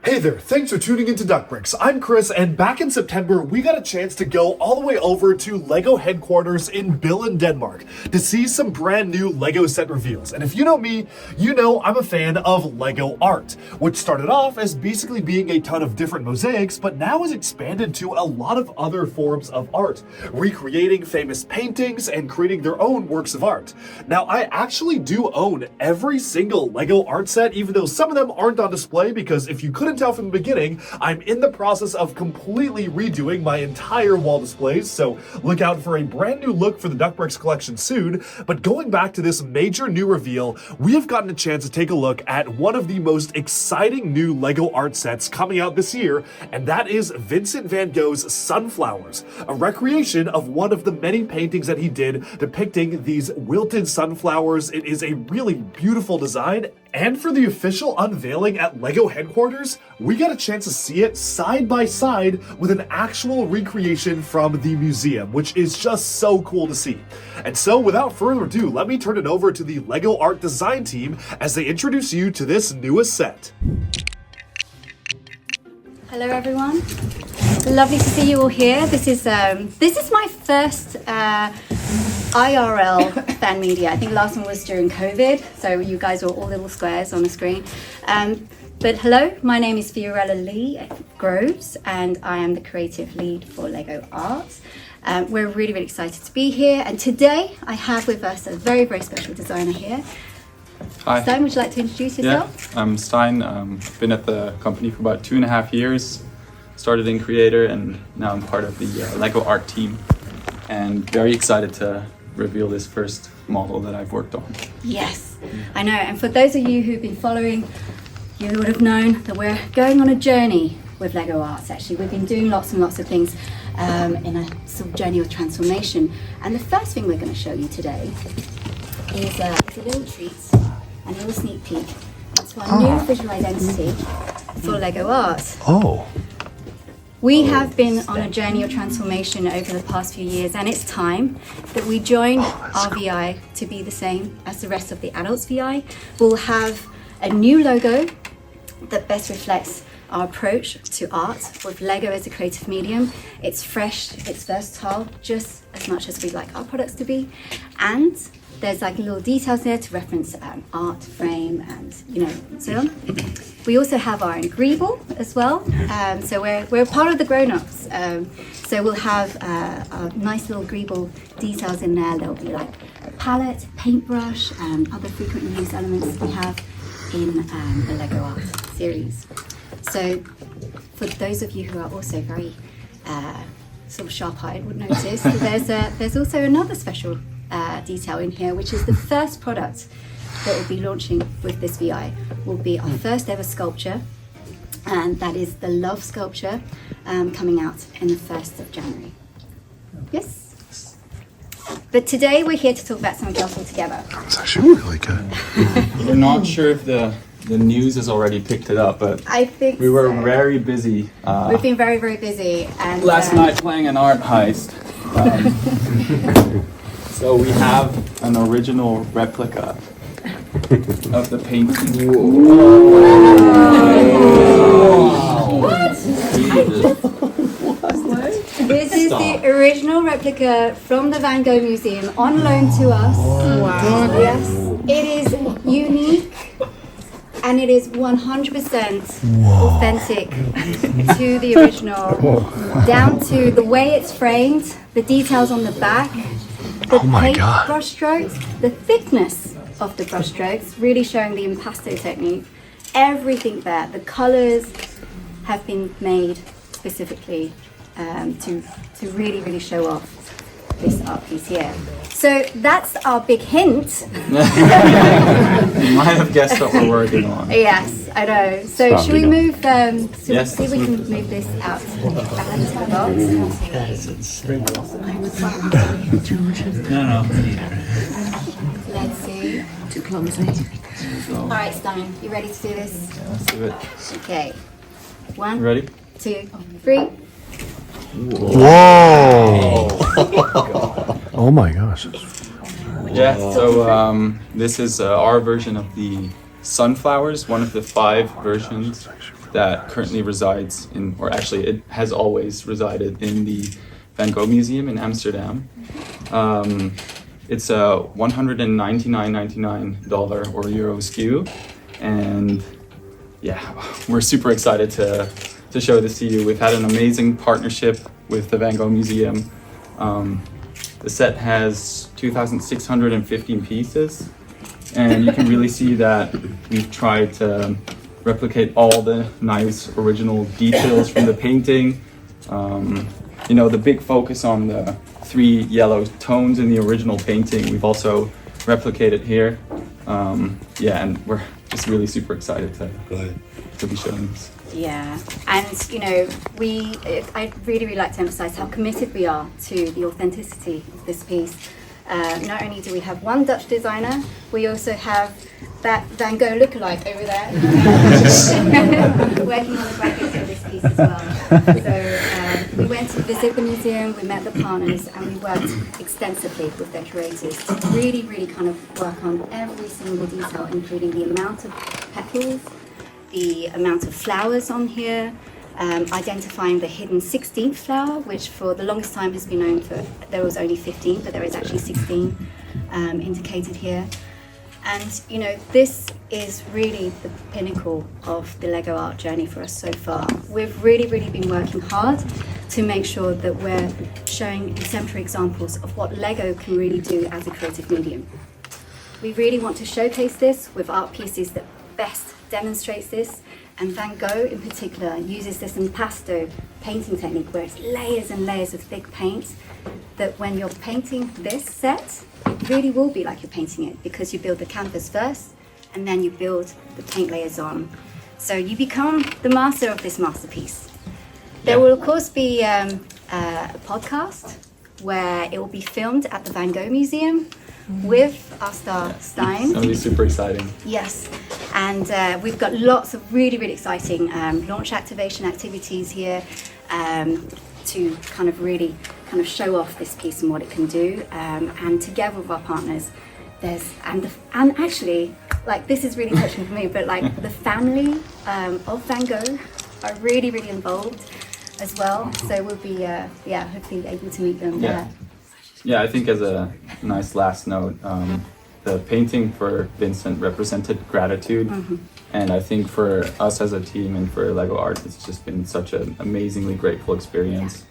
Hey there, thanks for tuning into Duckbricks. I'm Chris, and back in September, we got a chance to go all the way over to LEGO headquarters in Billund, Denmark, to see some brand new LEGO set reveals. And if you know me, you know I'm a fan of LEGO art, which started off as basically being a ton of different mosaics, but now has expanded to a lot of other forms of art, recreating famous paintings and creating their own works of art. Now, I actually do own every single LEGO art set, even though some of them aren't on display, because if you couldn't tell from the beginning, I'm in the process of completely redoing my entire wall displays, so look out for a brand new look for the Duckbricks collection soon. But going back to this major new reveal, we have gotten a chance to take a look at one of the most exciting new LEGO art sets coming out this year, and that is Vincent van Gogh's Sunflowers, a recreation of one of the many paintings that he did depicting these wilted sunflowers. It is a really beautiful design. And for the official unveiling at LEGO headquarters, we got a chance to see it side by side with an actual recreation from the museum, which is just so cool to see. And so without further ado, let me turn it over to the LEGO art design team as they introduce you to this newest set. Hello everyone, lovely to see you all here. This is my first IRL fan media. I think last one was during COVID, so you guys were all little squares on the screen. But hello, my name is Fiorella Lee Groves, and I am the creative lead for LEGO Art. We're really, really excited to be here, and today I have with us a very, very special designer here. Hi. Stein, would you like to introduce yourself? Yeah, I'm Stein. I've been at the company for about 2.5 years. Started in Creator, and now I'm part of the LEGO art team. And very excited to reveal this first model that I've worked on. Yes, I know. And for those of you who've been following, you would have known that we're going on a journey with LEGO Arts. Actually, we've been doing lots and lots of things in a sort of journey of transformation. And the first thing we're going to show you today is a little treat, a little sneak peek. It's our new visual identity for LEGO Art. Oh. We have been on a journey of transformation over the past few years, and it's time that we join our VI to be the same as the rest of the adults VI. We'll have a new logo that best reflects our approach to art with LEGO as a creative medium. It's fresh, it's versatile, just as much as we'd like our products to be. And there's like little details there to reference art frame and so on. We also have our Greeble as well. So we're part of the grown-ups. So we'll have our nice little Greeble details in there. There'll be like a palette, paintbrush, and other frequently used elements we have in the LEGO Art series. So for those of you who are also very sort of sharp-eyed would notice that there's also another special detail in here, which is the first product that will be launching with this VI will be our first ever sculpture, and that is the Love sculpture coming out in the 1st of January. Yes? But today we're here to talk about something else altogether. That's actually really good. We're not sure if the news has already picked it up, but I think we were so. very busy. We've been very, very busy. And last night playing an art heist. So we have an original replica of the painting. This is the original replica from the Van Gogh Museum on loan to us. Wow. Yes, it is unique and it is 100% authentic to the original, down to the way it's framed, the details on the back, the paint brush strokes, the thickness of the brush strokes, really showing the impasto technique. Everything there, the colors have been made specifically to really, really show off this art piece here. So that's our big hint. You might have guessed what we're working on. Yes, I know. So should we move, Yes, see if we can move this out back into the box? No. Let's see. Too clumsy. All right, Stein, you ready to do this? Let's do it. Okay. 1, You ready? 2, 3. Whoa! Oh my gosh. Yeah, so this is our version of the sunflowers, one of the 5 versions that currently resides in, or actually it has always resided in the Van Gogh Museum in Amsterdam. It's a $199.99 or euro SKU, and yeah, we're super excited to show this to you. We've had an amazing partnership with the Van Gogh Museum. The set has 2,615 pieces, and you can really see that we've tried to replicate all the nice original details from the painting. You know, the big focus on the 3 yellow tones in the original painting, we've also replicated here. Yeah, and we're just really super excited to be showing this. Yeah, and you know, I really like to emphasize how committed we are to the authenticity of this piece. Not only do we have one Dutch designer, we also have that Van Gogh lookalike over there working on the graphics of this piece as well. So we went to visit the museum, we met the partners, and we worked extensively with their curators to really kind of work on every single detail, including the amount of petals, the amount of flowers on here, identifying the hidden 16th flower, which for the longest time has been known for, there was only 15, but there is actually 16 indicated here. And you know, this is really the pinnacle of the Lego art journey for us so far. We've really been working hard to make sure that we're showing exemplary examples of what Lego can really do as a creative medium. We really want to showcase this with art pieces that best demonstrates this, and Van Gogh in particular uses this impasto painting technique where it's layers and layers of thick paint, that when you're painting this set, it really will be like you're painting it, because you build the canvas first and then you build the paint layers on. So you become the master of this masterpiece. There will of course be a podcast where it will be filmed at the Van Gogh Museum with our star Stein. It's gonna be super exciting. Yes, and we've got lots of really exciting launch activation activities here to kind of really show off this piece and what it can do. And together with our partners, there's and actually, like, this is really touching for me, but like the family of Van Gogh are really involved as well. So we'll be hopefully able to meet them there. Yeah, I think as a nice last note, the painting for Vincent represented gratitude. And I think for us as a team and for Lego Art, it's just been such an amazingly grateful experience.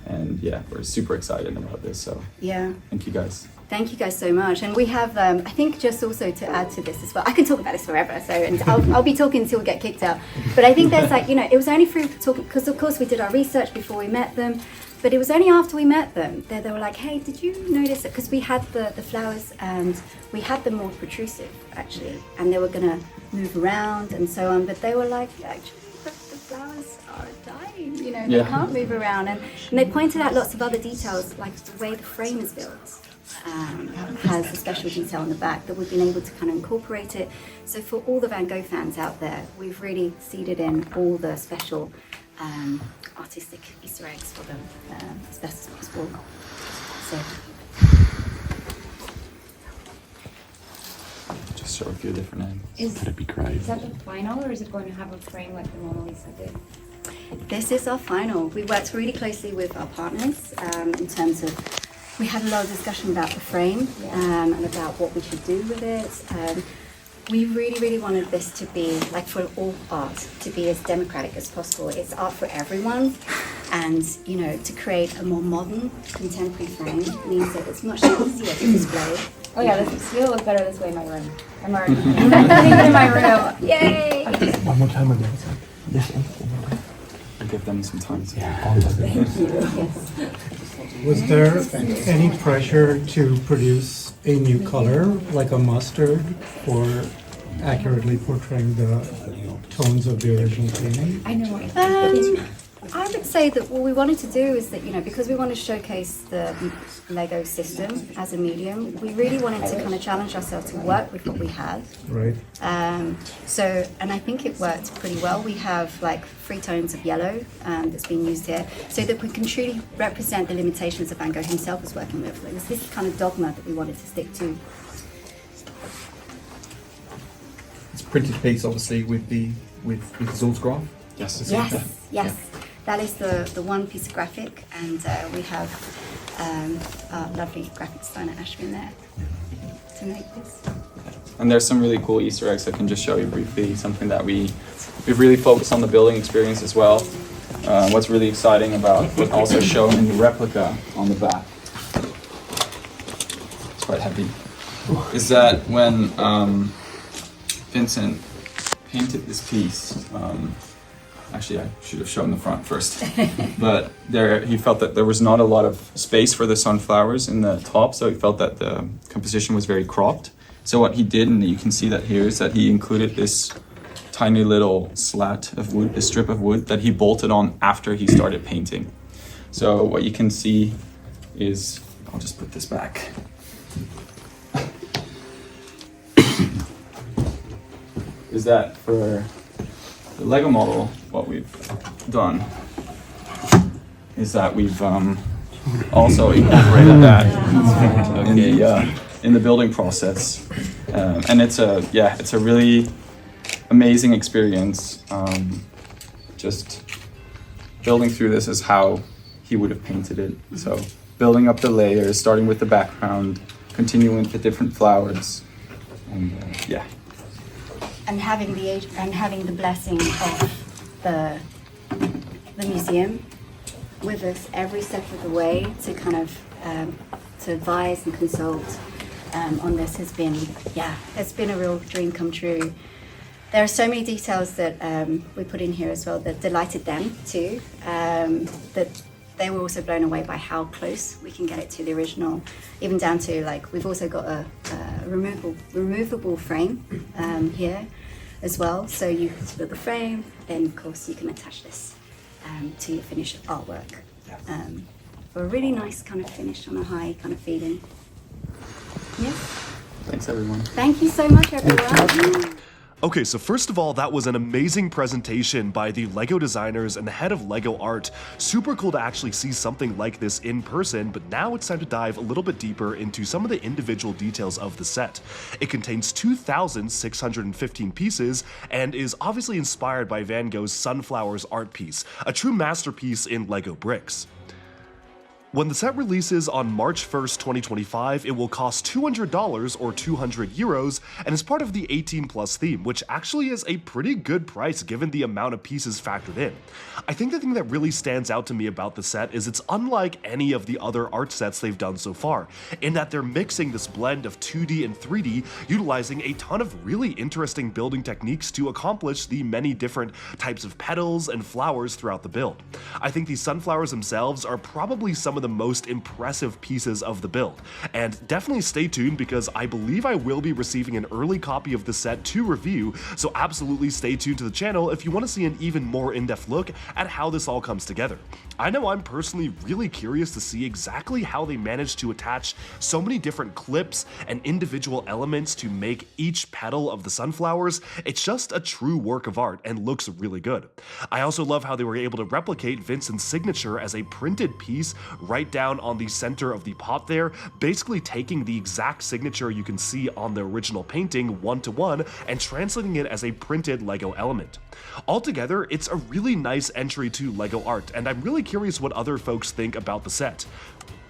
And yeah, we're super excited about this. So yeah, thank you guys. Thank you guys so much. And we have, I think just also to add to this as well, I can talk about this forever, so, and I'll be talking until we get kicked out. But I think there's like, you know, it was only through talking, because of course we did our research before we met them, but it was only after we met them that they were like, hey, did you notice it? Because we had the flowers and we had them more protrusive actually, and they were gonna move around and so on, but they were like, actually, the flowers are dying, you know, they can't move around. And they pointed out lots of other details, like the way the frame is built. Has a special detail on the back that we've been able to kind of incorporate it. So for all the Van Gogh fans out there, we've really seeded in all the special artistic Easter eggs for them as best as possible. So Just show a few different angles. That'd be great. Is that the final, or is it going to have a frame like the Mona Lisa did? this is our final. We worked really closely with our partners in terms of, we had a lot of discussion about the frame and about what we should do with it. We really wanted this to be, like for all art, to be as democratic as possible. It's art for everyone, and you know, to create a more modern, contemporary frame means that it's much easier to display. Oh yeah, this will look better this way in my room. I'm already putting it in my room. Yay! One more time on the other side. This one. I'll give them some time to Thank you. Yes. Was there any pressure to produce a new color, like a mustard, for accurately portraying the tones of the original painting? I know what I would say that what we wanted to do is that, you know, because we want to showcase the Lego system as a medium, we really wanted to kind of challenge ourselves to work with what we have. Right. And I think it worked pretty well. We have like 3 tones of yellow that's being used here, so that we can truly represent the limitations that Van Gogh himself was working with. It was this kind of dogma that we wanted to stick to. It's a printed piece, obviously, with the Zolt's graph. Yes. Yes. That is the one piece of graphic, and we have our lovely graphic designer Ashwin there to make this. And there's some really cool Easter eggs I can just show you briefly. Something that we've really focused on the building experience as well. What's really exciting about, but also shown in the replica on the back. It's quite heavy. Is that when Vincent painted this piece? Actually, I should have shown the front first. But he felt that there was not a lot of space for the sunflowers in the top, so he felt that the composition was very cropped. So what he did, and you can see that here, is that he included this tiny little slat of wood, a strip of wood that he bolted on after he started painting. So what you can see is, I'll just put this back. Is that for the Lego model, what we've done is that we've also incorporated that in the building process, and it's a really amazing experience. Just building through this is how he would have painted it. So building up the layers, starting with the background, continuing with the different flowers, and And having the blessing of the museum with us every step of the way to kind of to advise and consult on this has been, it's been a real dream come true. There are so many details that we put in here as well that delighted them too, that they were also blown away by how close we can get it to the original, even down to like, we've also got a removable frame here as well. So you can build the frame, then of course you can attach this to your finished artwork. For a really nice kind of finish on a high kind of feeling. Yeah. Thanks everyone. Thank you so much everyone. Okay, so first of all, that was an amazing presentation by the LEGO designers and the head of LEGO Art. Super cool to actually see something like this in person, but now it's time to dive a little bit deeper into some of the individual details of the set. It contains 2,615 pieces and is obviously inspired by Van Gogh's Sunflowers art piece, a true masterpiece in LEGO bricks. When the set releases on March 1st, 2025, it will cost $200 or 200 euros and is part of the 18+ theme, which actually is a pretty good price given the amount of pieces factored in. I think the thing that really stands out to me about the set is it's unlike any of the other art sets they've done so far, in that they're mixing this blend of 2D and 3D, utilizing a ton of really interesting building techniques to accomplish the many different types of petals and flowers throughout the build. I think these sunflowers themselves are probably some of the most impressive pieces of the build, and definitely stay tuned because I believe I will be receiving an early copy of the set to review, so absolutely stay tuned to the channel if you want to see an even more in-depth look at how this all comes together. I know I'm personally really curious to see exactly how they managed to attach so many different clips and individual elements to make each petal of the sunflowers. It's just a true work of art and looks really good. I also love how they were able to replicate Vincent's signature as a printed piece right down on the center of the pot there, basically taking the exact signature you can see on the original painting one-to-one and translating it as a printed LEGO element. Altogether, it's a really nice entry to LEGO art, and I'm really curious what other folks think about the set.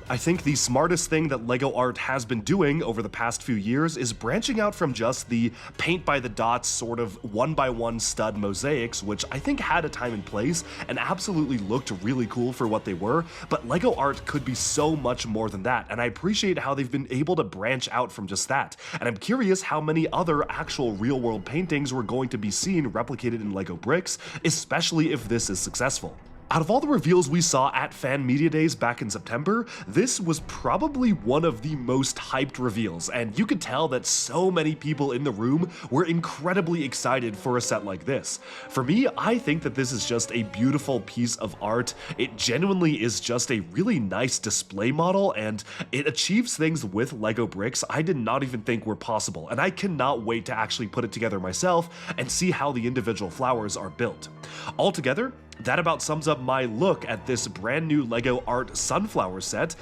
I think the smartest thing that LEGO Art has been doing over the past few years is branching out from just the paint by the dots sort of one-by-one stud mosaics, which I think had a time and place and absolutely looked really cool for what they were, but LEGO Art could be so much more than that, and I appreciate how they've been able to branch out from just that, and I'm curious how many other actual real-world paintings we're going to be seeing replicated in LEGO bricks, especially if this is successful. Out of all the reveals we saw at Fan Media Days back in September, this was probably one of the most hyped reveals, and you could tell that so many people in the room were incredibly excited for a set like this. For me, I think that this is just a beautiful piece of art. It genuinely is just a really nice display model, and it achieves things with LEGO bricks I did not even think were possible, and I cannot wait to actually put it together myself and see how the individual flowers are built. Altogether, that about sums up my look at this brand new LEGO Art Sunflower set.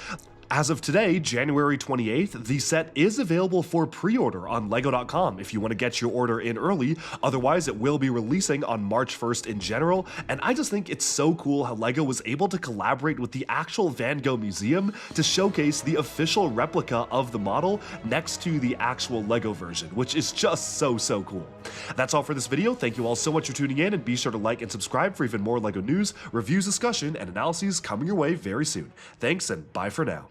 As of today, January 28th, the set is available for pre-order on lego.com if you want to get your order in early. Otherwise, it will be releasing on March 1st in general, and I just think it's so cool how LEGO was able to collaborate with the actual Van Gogh Museum to showcase the official replica of the model next to the actual LEGO version, which is just so cool. That's all for this video. Thank you all so much for tuning in, and be sure to like and subscribe for even more LEGO news, reviews, discussion, and analyses coming your way very soon. Thanks, and bye for now.